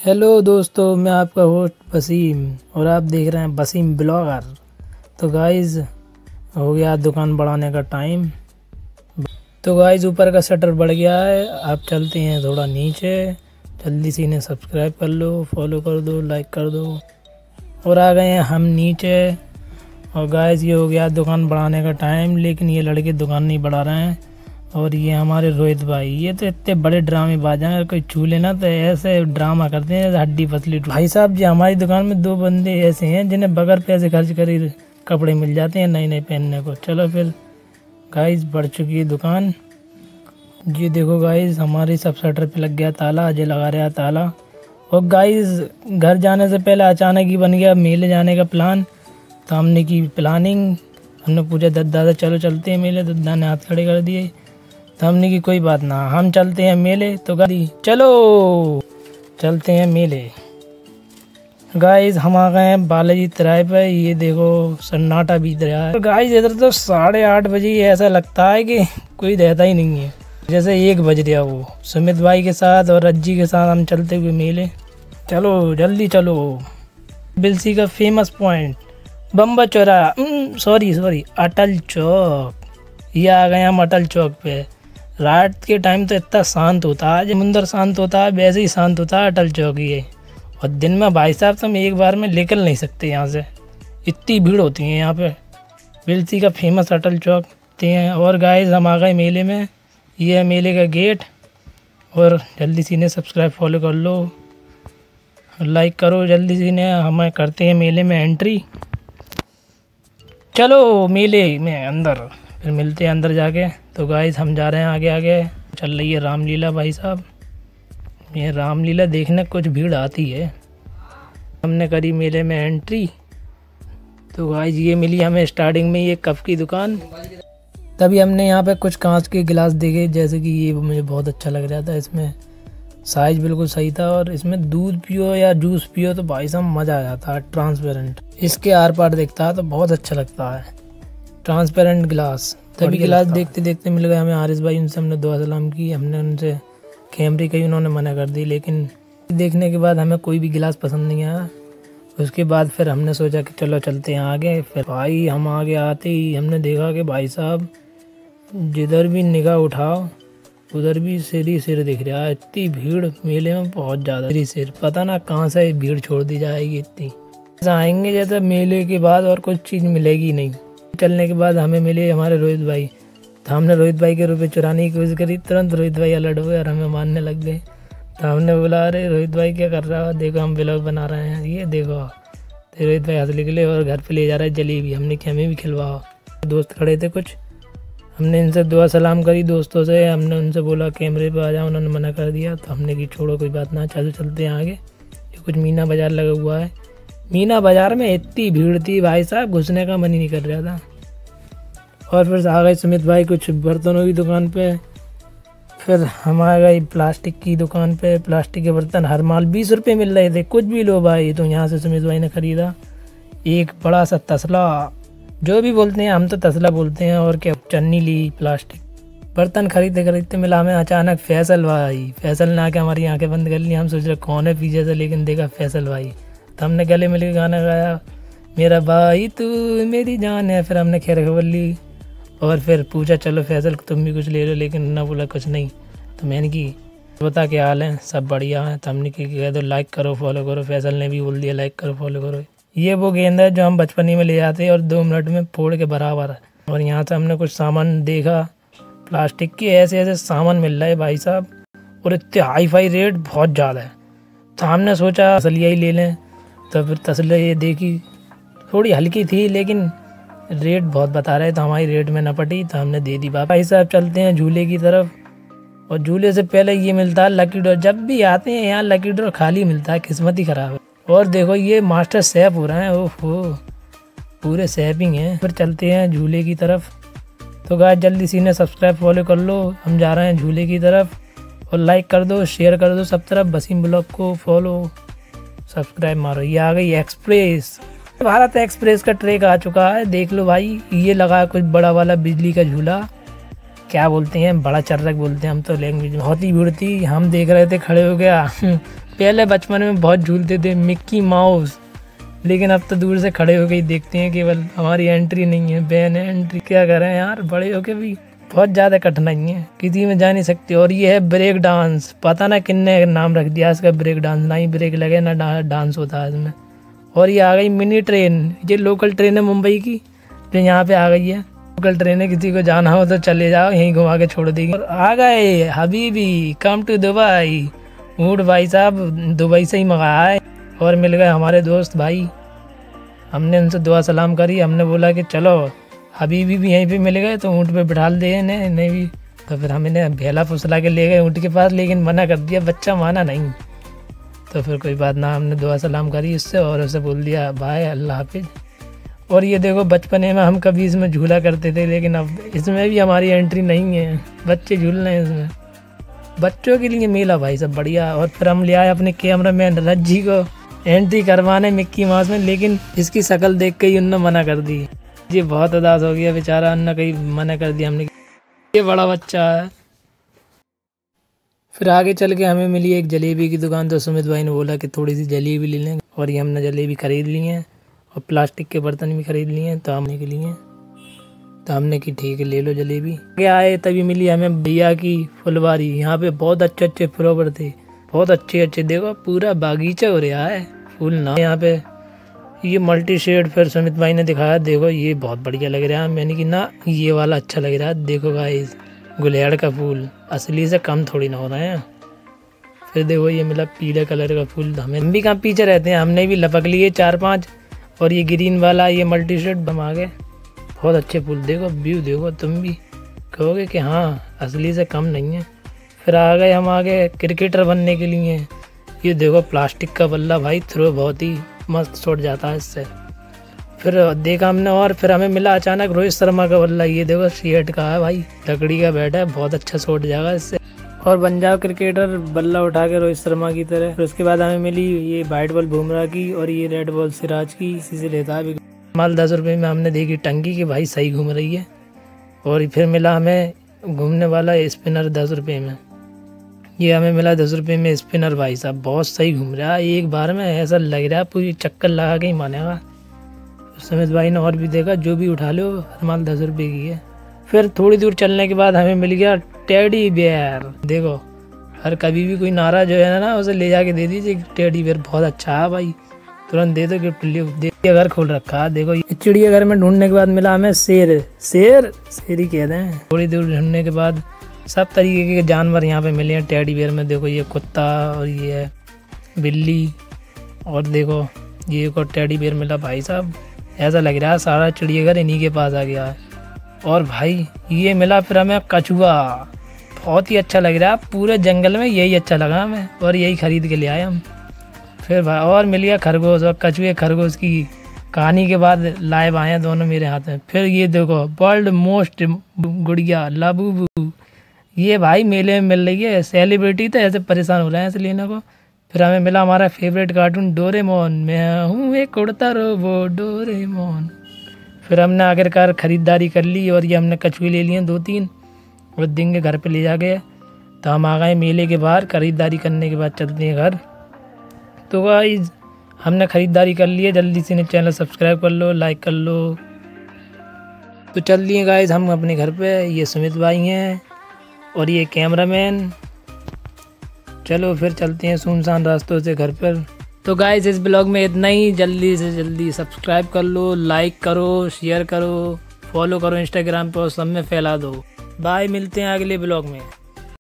Hello दोस्तों, मैं आपका होस्ट वसीम और आप देख रहे हैं वसीम ब्लॉगर। तो गाइज़ हो गया दुकान बढ़ाने का टाइम। तो गाइज़ ऊपर का शटर बढ़ गया है, आप चलते हैं थोड़ा नीचे। जल्दी से इन्हें सब्सक्राइब कर लो, फॉलो कर दो, लाइक कर दो। और आ गए हैं हम नीचे। और गाइज़ ये हो गया दुकान बढ़ाने का टाइम, लेकिन ये लड़के दुकान नहीं बढ़ा रहे हैं। और ये हमारे रोहित भाई, ये तो इतने बड़े ड्रामेबाज हैं, अगर कोई छू लेना तो ऐसे ड्रामा करते हैं हड्डी पसली। भाई साहब जी, हमारी दुकान में दो बंदे ऐसे हैं जिन्हें बगैर पैसे खर्च करे कपड़े मिल जाते हैं नए नए पहनने को। चलो फिर गाइस, बढ़ चुकी है दुकान। जी देखो गाइस, हमारी सब शटर पे लग गया ताला, अजय लगा रहा ताला। और गाइस घर जाने से पहले अचानक ही बन गया मेले जाने का प्लान। तो हमने की प्लानिंग, हमने पूछा दद्दा से चलो चलते हैं मेले। दद्दा ने हाथ खड़े कर दिए। तो हमने की कोई बात ना, हम चलते हैं मेले। तो गाड़ी चलो चलते हैं मेले। गाइस हम आ गए हैं बालाजी तिराहे पे। ये देखो सन्नाटा बीत रहा है। गाइस इधर तो 8:30 बजे ऐसा लगता है कि कोई रहता ही नहीं है, जैसे 1 बज रहा। वो सुमित भाई के साथ और रज्जी के साथ हम चलते हुए मेले। चलो जल्दी चलो। बिलसी का फेमस पॉइंट बम्बा चौराहा, सॉरी अटल चौक। ये आ गए हम अटल चौक पे। रात के टाइम तो इतना शांत होता है, समुंदर शांत होता है, वैसे ही शांत होता है अटल चौक ये। और दिन में भाई साहब तुम एक बार में निकल नहीं सकते यहाँ से, इतनी भीड़ होती है यहाँ पे। बिलसी का फेमस अटल चौक हैं। और गाइस हम आ गए मेले में। ये है मेले का गेट। और जल्दी से इन्हें सब्सक्राइब फॉलो कर लो, लाइक करो जल्दी से इन्हें। हमें करते हैं मेले में एंट्री। चलो मेले में अंदर, फिर मिलते हैं अंदर जाके। तो गाइस हम जा रहे हैं आगे आगे। चल रही है रामलीला भाई साहब। ये रामलीला देखने कुछ भीड़ आती है। हमने करी मेले में एंट्री। तो गाइस ये मिली हमें स्टार्टिंग में ये कप की दुकान। तभी हमने यहाँ पे कुछ कांच के गिलास देखे, जैसे कि ये मुझे बहुत अच्छा लग रहा था। इसमें साइज बिल्कुल सही था। और इसमें दूध पियो या जूस पियो तो भाई साहब मज़ा आ जाता है। ट्रांसपेरेंट, इसके आर पार दिखता है तो बहुत अच्छा लगता है। ट्रांसपेरेंट गिलास। तभी गिलास देखते देखते मिल गए हमें आरिस भाई। उनसे हमने दुआ सलाम की। हमने उनसे कैमरे कही, उन्होंने मना कर दी। लेकिन देखने के बाद हमें कोई भी गिलास पसंद नहीं आया। उसके बाद फिर हमने सोचा कि चलो चलते हैं आगे। फिर भाई हम आगे आते ही हमने देखा कि भाई साहब जिधर भी निगाह उठाओ उधर भी सिर ही सिर दिख रहा है। इतनी भीड़ मेले में, बहुत ज़्यादा सिर, पता ना कहाँ से भीड़ छोड़ दी जाएगी इतनी। आएंगे जैसे मेले के बाद और कुछ चीज़ मिलेगी नहीं। चलने के बाद हमें मिले हमारे रोहित भाई। तो हमने रोहित भाई के रुपए चुराने की कोशिश करी, तुरंत रोहित भाई अलर्ट हुए और हमें मारने लग गए। तो हमने बोला अरे रोहित भाई क्या कर रहा है, देखो हम व्लॉग बना रहे हैं, ये देखो। तो रोहित भाई हंस निकले और घर पे ले जा रहे हैं जलेबी। हमने क्या, हमें भी खिलवाओ। दोस्त खड़े थे कुछ, हमने इनसे दुआ सलाम करी दोस्तों से। हमने उनसे बोला कैमरे पे आ जाओ, उन्होंने मना कर दिया। तो हमने की छोड़ो कोई बात ना, चलो चलते हैं आगे। ये कुछ मीना बाज़ार लगा हुआ है। मीना बाज़ार में इतनी भीड़ थी भाई साहब, घुसने का मन ही नहीं कर रहा था। और फिर आ गए सुमित भाई कुछ बर्तनों की दुकान पे। फिर हम आ गए प्लास्टिक की दुकान पे। प्लास्टिक के बर्तन हर माल 20 रुपये मिल रहे थे, कुछ भी लो भाई। तो यहाँ से सुमित भाई ने ख़रीदा एक बड़ा सा तसला, जो भी बोलते हैं हम तो तसला बोलते हैं। और क्या, चन्नी ली प्लास्टिक। बर्तन खरीदते खरीदते मिला हमें अचानक फैसल भाई। फैसल ने आके हमारी आंखें बंद कर ली। हम सोच रहे कौन है पीछे से, लेकिन देखा फैसल भाई। तो हमने गले मिल के गाना गाया, मेरा भाई तू मेरी जान है। फिर हमने खैर खबर ली और फिर पूछा चलो फैसल तुम भी कुछ ले लो, लेकिन ना बोला कुछ नहीं। तो मैंने की बता क्या हाल है, सब बढ़िया है। तो हमने की कह दो लाइक करो फॉलो करो। फैसल ने भी बोल दिया लाइक करो फॉलो करो। ये वो गेंद है जो हम बचपन ही में ले जाते हैं और 2 मिनट में फोड़ के बराबर है। और यहाँ से हमने कुछ सामान देखा, प्लास्टिक के ऐसे ऐसे सामान मिल रहा है भाई साहब, और इतने हाई फाई रेट बहुत ज़्यादा है। तो हमने सोचा तसलिया ही ले लें। तो फिर तसलिया ये देखी, थोड़ी हल्की थी लेकिन रेट बहुत बता रहे, तो हमारी रेट में न पटी। तो हमने दे दी। भाई साहब चलते हैं झूले की तरफ। और झूले से पहले ये मिलता है लकी ड्रॉ। जब भी आते हैं यहाँ लकी ड्रॉ खाली मिलता है, किस्मत ही खराब है। और देखो ये मास्टर शेफ हो रहे हैं, ओहो पूरे शेफिंग हैं। फिर चलते हैं झूले की तरफ। तो गाइस जल्दी से इन्हें सब्सक्राइब फॉलो कर लो। हम जा रहे हैं झूले की तरफ। और लाइक कर दो, शेयर कर दो सब तरफ। वसीम ब्लॉग को फॉलो सब्सक्राइब मारो। ये आ गई एक्सप्रेस, भारत एक्सप्रेस का ट्रैक आ चुका है, देख लो भाई। ये लगा कुछ बड़ा वाला बिजली का झूला, क्या बोलते हैं, बड़ा चर्रक बोलते हैं हम तो लैंग्वेज में। बहुत ही भीड़ थी, हम देख रहे थे खड़े हो गया। पहले बचपन में बहुत झूलते थे मिक्की माउस, लेकिन अब तो दूर से खड़े होकर ही देखते हैं। केवल हमारी एंट्री नहीं है, बैन है एंट्री। क्या करें यार, बड़े होके भी बहुत ज़्यादा कठिनाई है, किसी में जा नहीं सकते। और ये है ब्रेक डांस, पता ना किन्ने नाम रख दिया इसका ब्रेक डांस, ना ही ब्रेक लगे ना डांस होता है इसमें। और ये आ गई मिनी ट्रेन, ये लोकल ट्रेन है मुंबई की जो यहाँ पे आ गई है। लोकल ट्रेन है, किसी को जाना हो तो चले जाओ, यहीं घुमा के छोड़ देगी। और आ गए हबीबी कम टू दुबई। ऊँट भाई साहब दुबई से ही मंगाया है। और मिल गए हमारे दोस्त भाई, हमने उनसे दुआ सलाम करी। हमने बोला कि चलो हबीबी भी यहीं पे मिल गए तो ऊँट पे बिठा दे इन्हें भी। तो फिर हम इन्हें भेला फुसला के ले गए ऊँट के पास, लेकिन मना कर दिया, बच्चा माना नहीं। तो फिर कोई बात ना, हमने दुआ सलाम करी उससे और उसे बोल दिया बाय, अल्लाह हाफिज। और ये देखो बचपने में हम कभी इसमें झूला करते थे, लेकिन अब इसमें भी हमारी एंट्री नहीं है, बच्चे झूल रहे हैं इसमें। बच्चों के लिए मेला भाई सब बढ़िया। और फिर हम ले आए अपने कैमरा मैन रज्जी को एंट्री करवाने मिक्की माउस में, लेकिन इसकी शक्ल देख के ही उनने मना कर दी। ये बहुत उदास हो गया बेचारा, उनने कहीं मना कर दिया। हमने ये बड़ा बच्चा है। फिर आगे चल के हमें मिली एक जलेबी की दुकान, तो सुमित भाई ने बोला कि थोड़ी सी जलेबी ले लें। और ये हमने जलेबी खरीद ली हैं और प्लास्टिक के बर्तन भी खरीद लिए हैं तो हमने के लिए। तो हमने की ठीक है ले लो जलेबी। आगे आए तभी मिली हमें भैया की फुलवारी। यहाँ पे बहुत अच्छे अच्छे फ्लावर थे, बहुत अच्छे। देखो पूरा बागीचा हो रहा है फूल ना यहाँ पे। ये मल्टी शेड फिर सुमित भाई ने दिखाया, देखो ये बहुत बढ़िया लग रहा है। मैंने कि ना ये वाला अच्छा लग रहा है। देखो गाइस गुलेड़ का फूल असली से कम थोड़ी ना हो रहा है। फिर देखो ये मिला पीले कलर का फूल। हम भी कहाँ पीछे रहते हैं, हमने भी लपक लिए 4-5। और ये ग्रीन वाला ये मल्टी शेड हम आ गए। बहुत अच्छे फूल, देखो व्यू देखो, तुम भी कहोगे कि हाँ असली से कम नहीं है। फिर आ गए हम आगे क्रिकेटर बनने के लिए। ये देखो प्लास्टिक का बल्ला भाई, थ्रो बहुत ही मस्त शॉट जाता है इससे। फिर देखा हमने और फिर हमें मिला अचानक रोहित शर्मा का बल्ला। ये देखो सीएट का है भाई, लकड़ी का बैट है, बहुत अच्छा शॉट जाएगा इससे। और बन जाओ क्रिकेटर बल्ला उठा के रोहित शर्मा की तरह। फिर उसके बाद हमें मिली ये वाइट बॉल बुमराह की और ये रेड बॉल सिराज की, इसी से लेता है माल। 10 रुपये में हमने देखी टंकी की भाई सही घूम रही है। और फिर मिला हमें घूमने वाला स्पिनर 10 रुपये में। ये हमें मिला 10 रुपये में स्पिनर भाई साहब, बहुत सही घूम रहा है। एक बार में ऐसा लग रहा है पूरी चक्कर लगा के ही मानेगा। सुमित भाई ने और भी देखा, जो भी उठा लो हर माल 10 रुपये की है। फिर थोड़ी दूर चलने के बाद हमें मिल गया टेडी बेयर। देखो हर कभी भी कोई नाराज जो है ना उसे ले जाके दे दीजिए, टेडी बेयर बहुत अच्छा है भाई, तुरंत दे दो गिफ्ट। देखिए घर खोल रखा है। देखो चिड़ियाघर में ढूंढने के बाद मिला हमें शेर ही कहते हैं। थोड़ी दूर ढूंढने के बाद सब तरीके के जानवर यहाँ पे मिले हैं टेडी बेयर में। देखो ये कुत्ता और ये है बिल्ली, और देखो ये एक और टेडी बेयर मिला भाई साहब। ऐसा लग रहा है सारा चिड़ियाघर इन्हीं के पास आ गया है। और भाई ये मिला फिर हमें कछुआ, बहुत ही अच्छा लग रहा है। पूरे जंगल में यही अच्छा लगा हमें और यही खरीद के ले आए हम। फिर भाई और मिल गया खरगोश, और कछुए खरगोश की कहानी के बाद लाइव आए हैं दोनों मेरे हाथ में। फिर ये देखो वर्ल्ड मोस्ट गुड़िया लाबूबू, ये भाई मेले में मिल रही है। सेलिब्रिटी तो ऐसे परेशान हो रहे हैं ऐसे लेने को। फिर हमें मिला हमारा फेवरेट कार्टून डोरेमोन, मैं हूँ एक उड़ता रोबोट डोरेमोन। फिर हमने आखिरकार ख़रीदारी कर ली और ये हमने कछुए ले लिए 2-3 और दिन के घर पे ले जा गए। तो हम आ गए मेले के बाहर। ख़रीदारी करने के बाद चलते हैं घर। तो गाइस हमने ख़रीदारी कर ली है, जल्दी से चैनल सब्सक्राइब कर लो, लाइक कर लो। तो चल दिए गाइस हम अपने घर पे। ये सुमित भाई हैं और ये कैमरामैन। चलो फिर चलते हैं सुनसान रास्तों से घर पर। तो गाइस इस ब्लॉग में इतना ही। जल्दी से जल्दी सब्सक्राइब कर लो, लाइक करो, शेयर करो, फॉलो करो इंस्टाग्राम पर और सब में फैला दो। बाय, मिलते हैं अगले ब्लॉग में।